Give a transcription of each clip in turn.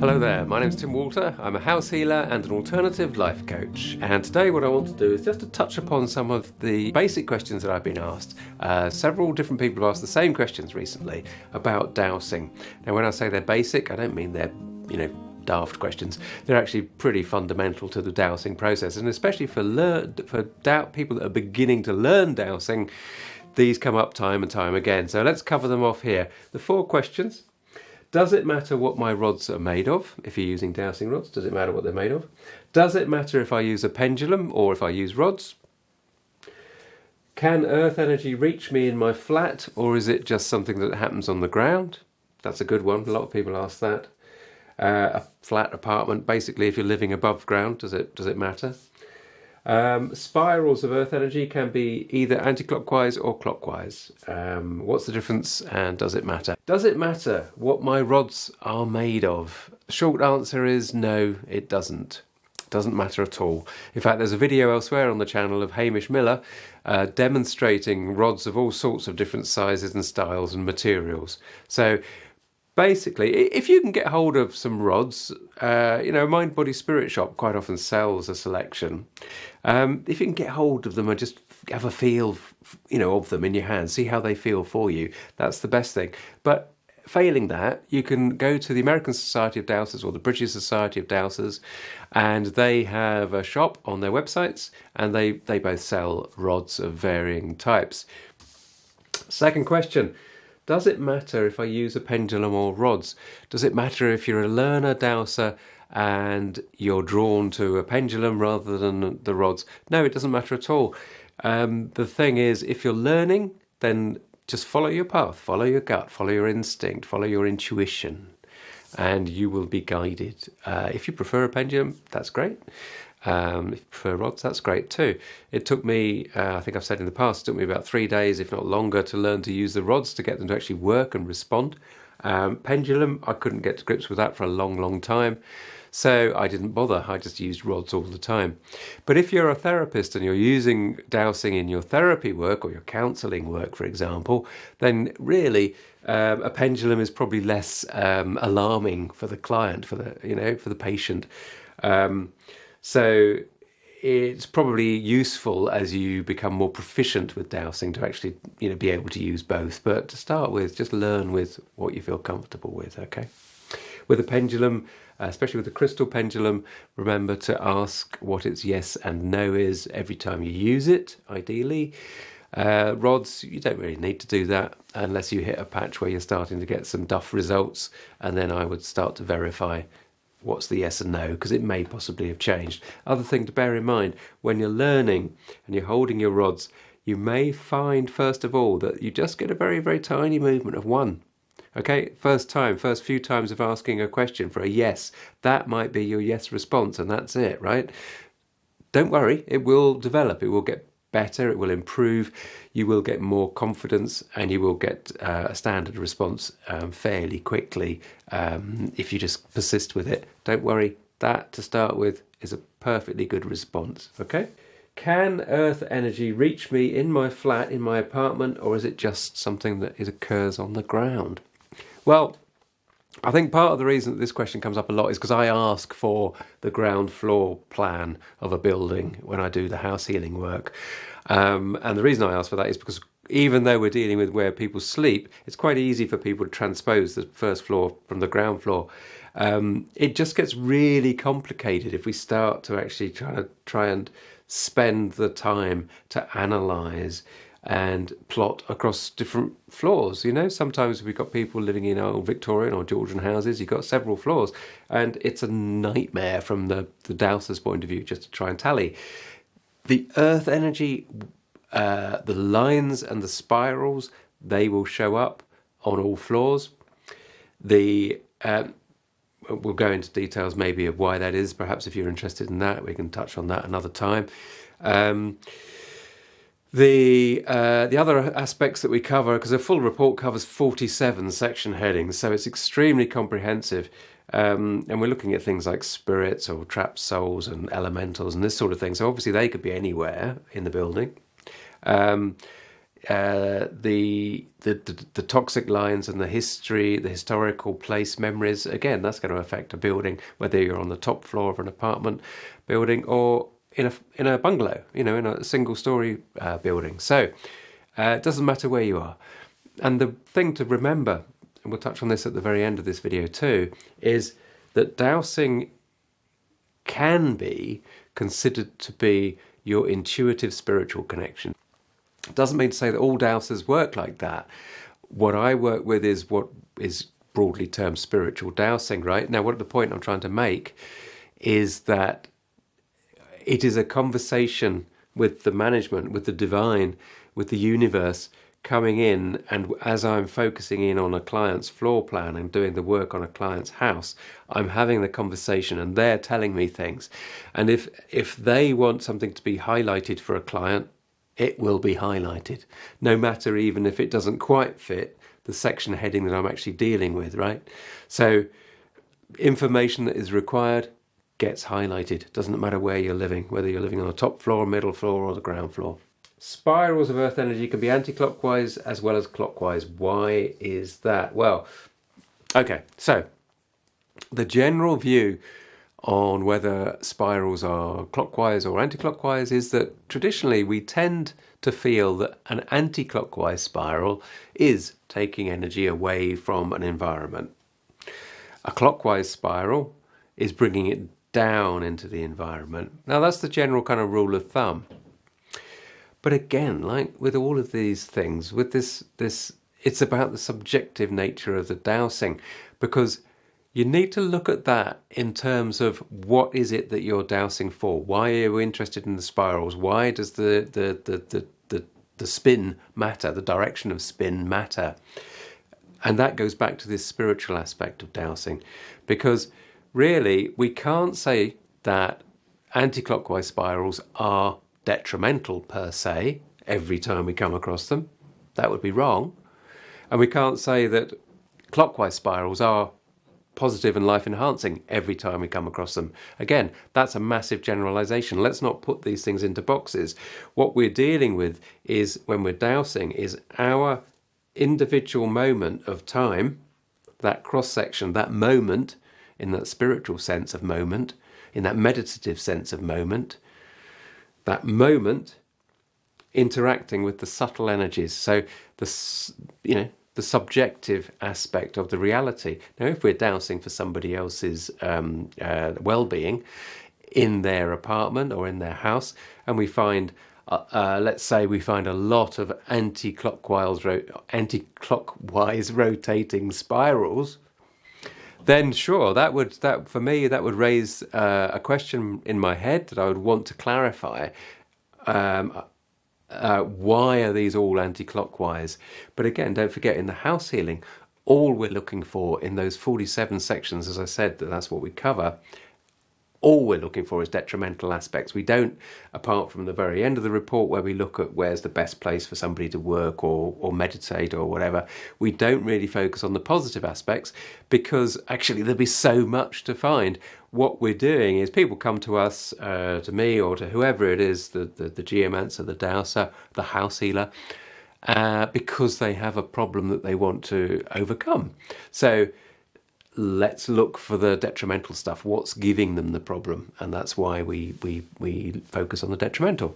Hello there, my name's Tim Walter. I'm a house healer and an alternative life coach, and today what I want to do is just to touch upon some of the basic questions that I've been asked. Several different people have asked the same questions recently about dowsing. Now when I say they're basic, I don't mean they're, daft questions. They're actually pretty fundamental to the dowsing process, and especially for people that are beginning to learn dowsing, these come up time and time again. So let's cover them off here. The 4 questions. Does it matter what my rods are made of? If you're using dowsing rods, does it matter what they're made of? Does it matter if I use a pendulum or if I use rods? Can earth energy reach me in my flat, or is it just something that happens on the ground? That's a good one. A lot of people ask that. A flat apartment, basically if you're living above ground, does it matter? Spirals of earth energy can be either anti-clockwise or clockwise. What's the difference, and does it matter? Does it matter what my rods are made of? The short answer is no, it doesn't. It doesn't matter at all. In fact, there's a video elsewhere on the channel of Hamish Miller demonstrating rods of all sorts of different sizes and styles and materials. So basically, if you can get hold of some rods, Mind Body Spirit Shop quite often sells a selection. If you can get hold of them and just have a feel, of them in your hand, see how they feel for you, that's the best thing. But failing that, you can go to the American Society of Dowsers or the British Society of Dowsers, and they have a shop on their websites, and they both sell rods of varying types. Second question. Does it matter if I use a pendulum or rods? Does it matter if you're a learner dowser and you're drawn to a pendulum rather than the rods? No, it doesn't matter at all. The thing is, if you're learning, then just follow your path, follow your gut, follow your instinct, follow your intuition, and you will be guided. If you prefer a pendulum, that's great. If you prefer rods, that's great too. It took me, I think I've said in the past, it took me about 3 days, if not longer, to learn to use the rods to get them to actually work and respond. Pendulum, I couldn't get to grips with that for a long time, so I didn't bother. I just used rods all the time. But if you're a therapist and you're using dowsing in your therapy work or your counselling work, for example, then really a pendulum is probably less alarming for the client, for the patient. So it's probably useful as you become more proficient with dowsing to actually, be able to use both. But to start with, just learn with what you feel comfortable with, okay? With a pendulum, especially with a crystal pendulum, remember to ask what its yes and no is every time you use it, ideally. Rods, you don't really need to do that unless you hit a patch where you're starting to get some duff results, and then I would start to verify what's the yes and no, because it may possibly have changed. Other thing to bear in mind, when you're learning and you're holding your rods, you may find, first of all, that you just get a very, very tiny movement of 1. Okay, first few times of asking a question for a yes, that might be your yes response, and that's it, right? Don't worry, it will develop, it will get better, it will improve, you will get more confidence, and you will get a standard response fairly quickly if you just persist with it. Don't worry, that to start with is a perfectly good response, okay? Can earth energy reach me in my flat, in my apartment, or is it just something that occurs on the ground? Well, I think part of the reason that this question comes up a lot is because I ask for the ground floor plan of a building when I do the house healing work. And the reason I ask for that is because even though we're dealing with where people sleep, it's quite easy for people to transpose the first floor from the ground floor. It just gets really complicated if we start to actually try and spend the time to analyse and plot across different floors. Sometimes we've got people living in old Victorian or Georgian houses, you've got several floors, and it's a nightmare from the dowser's point of view just to try and tally. The earth energy, the lines and the spirals, they will show up on all floors. We'll go into details maybe of why that is. Perhaps if you're interested in that, we can touch on that another time. The other aspects that we cover, because a full report covers 47 section headings, so it's extremely comprehensive. And we're looking at things like spirits or trapped souls and elementals and this sort of thing. So obviously they could be anywhere in the building. the toxic lines and the history, the historical place memories, again, that's going to affect a building, whether you're on the top floor of an apartment building or in a bungalow, in a single story building. So it doesn't matter where you are. And the thing to remember, and we'll touch on this at the very end of this video too, is that dowsing can be considered to be your intuitive spiritual connection. It doesn't mean to say that all dowsers work like that. What I work with is what is broadly termed spiritual dowsing, right? Now, what the point I'm trying to make is that it is a conversation with the management, with the divine, with the universe coming in, and as I'm focusing in on a client's floor plan and doing the work on a client's house, I'm having the conversation and they're telling me things. And if they want something to be highlighted for a client, it will be highlighted, no matter even if it doesn't quite fit the section heading that I'm actually dealing with, right? So information that is required gets highlighted. Doesn't matter where you're living, whether you're living on the top floor, middle floor, or the ground floor. Spirals of earth energy can be anti-clockwise as well as clockwise. Why is that? Well, okay, so the general view on whether spirals are clockwise or anti-clockwise is that traditionally we tend to feel that an anti-clockwise spiral is taking energy away from an environment. A clockwise spiral is bringing it down into the environment. Now that's the general kind of rule of thumb. But again, like with all of these things, with this, it's about the subjective nature of the dowsing, because you need to look at that in terms of what is it that you're dowsing for? Why are you interested in the spirals? Why does the spin matter? The direction of spin matter? And that goes back to this spiritual aspect of dowsing, because really we can't say that anti-clockwise spirals are detrimental per se every time we come across them. That would be wrong. And we can't say that clockwise spirals are positive and life enhancing every time we come across them. Again, that's a massive generalization. Let's not put these things into boxes. What we're dealing with is, when we're dowsing, is our individual moment of time, that cross section, that moment, in that spiritual sense of moment, in that meditative sense of moment, that moment interacting with the subtle energies. So the subjective aspect of the reality. Now, if we're dowsing for somebody else's well-being in their apartment or in their house, and we find, let's say we find a lot of anti-clockwise rotating spirals, then sure, that would raise a question in my head that I would want to clarify. Why are these all anti-clockwise? But again, don't forget, in the house healing, all we're looking for in those 47 sections, as I said, that's what we cover, all we're looking for is detrimental aspects. We don't, apart from the very end of the report where we look at where's the best place for somebody to work or meditate or whatever, we don't really focus on the positive aspects, because actually there'll be so much to find. What we're doing is people come to us, to me or to whoever it is, the geomancer, the dowser, the house healer, because they have a problem that they want to overcome. So let's look for the detrimental stuff. What's giving them the problem? And that's why we focus on the detrimental.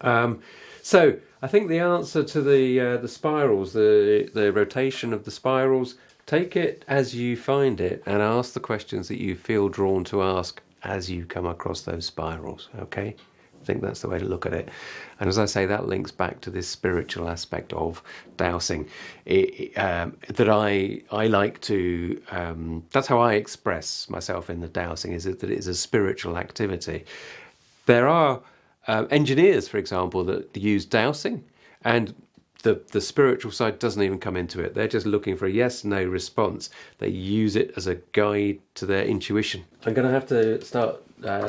So I think the answer to the spirals, the rotation of the spirals, take it as you find it and ask the questions that you feel drawn to ask as you come across those spirals, okay? I think that's the way to look at it. And as I say, that links back to this spiritual aspect of dowsing that I like to, that's how I express myself in the dowsing, is that it is a spiritual activity. There are engineers, for example, that use dowsing, and the spiritual side doesn't even come into it. They're just looking for a yes-no response. They use it as a guide to their intuition. I'm going to have to start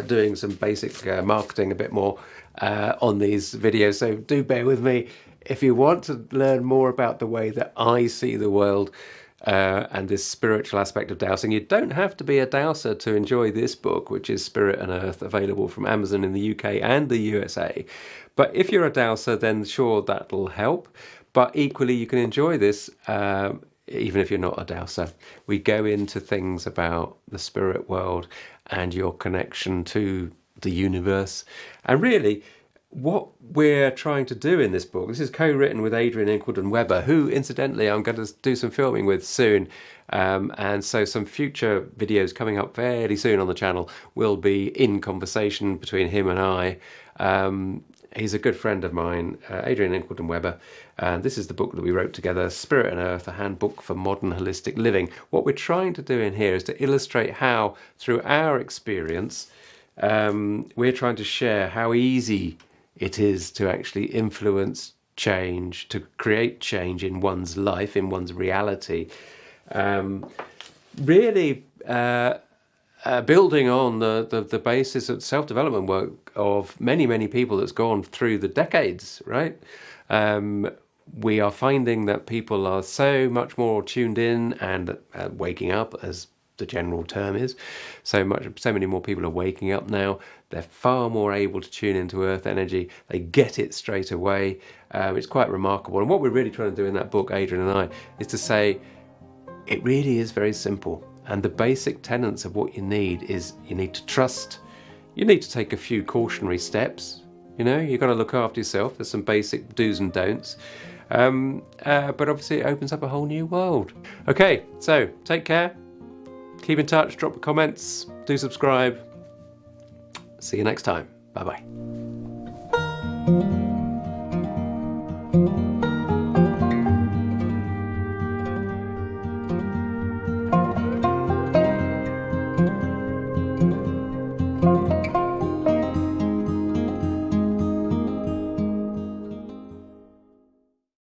doing some basic marketing a bit more on these videos, so do bear with me. If you want to learn more about the way that I see the world, and this spiritual aspect of dowsing. You don't have to be a dowser to enjoy this book, which is Spirit and Earth, available from Amazon in the UK and the USA. But if you're a dowser, then sure, that'll help. But equally, you can enjoy this even if you're not a dowser. We go into things about the spirit world and your connection to the universe. And really, what we're trying to do in this book, this is co-written with Adrian Incledon-Weber, who incidentally I'm going to do some filming with soon, and so some future videos coming up fairly soon on the channel will be in conversation between him and I. He's a good friend of mine, Adrian Incledon-Weber, and this is the book that we wrote together, Spirit and Earth, a handbook for modern holistic living. What we're trying to do in here is to illustrate how, through our experience, we're trying to share how easy it is to actually influence change, to create change in one's life, in one's reality. Really building on the basis of self-development work of many, many people that's gone through the decades, right? We are finding that people are so much more tuned in and waking up, as the general term is. So many more people are waking up now. They're far more able to tune into earth energy. They get it straight away. It's quite remarkable. And what we're really trying to do in that book, Adrian and I, is to say it really is very simple. And the basic tenets of what you need is you need to trust. You need to take a few cautionary steps. You know, you've got to look after yourself. There's some basic do's and don'ts. But obviously it opens up a whole new world. Okay, so take care. Keep in touch, drop comments, do subscribe. See you next time. Bye-bye.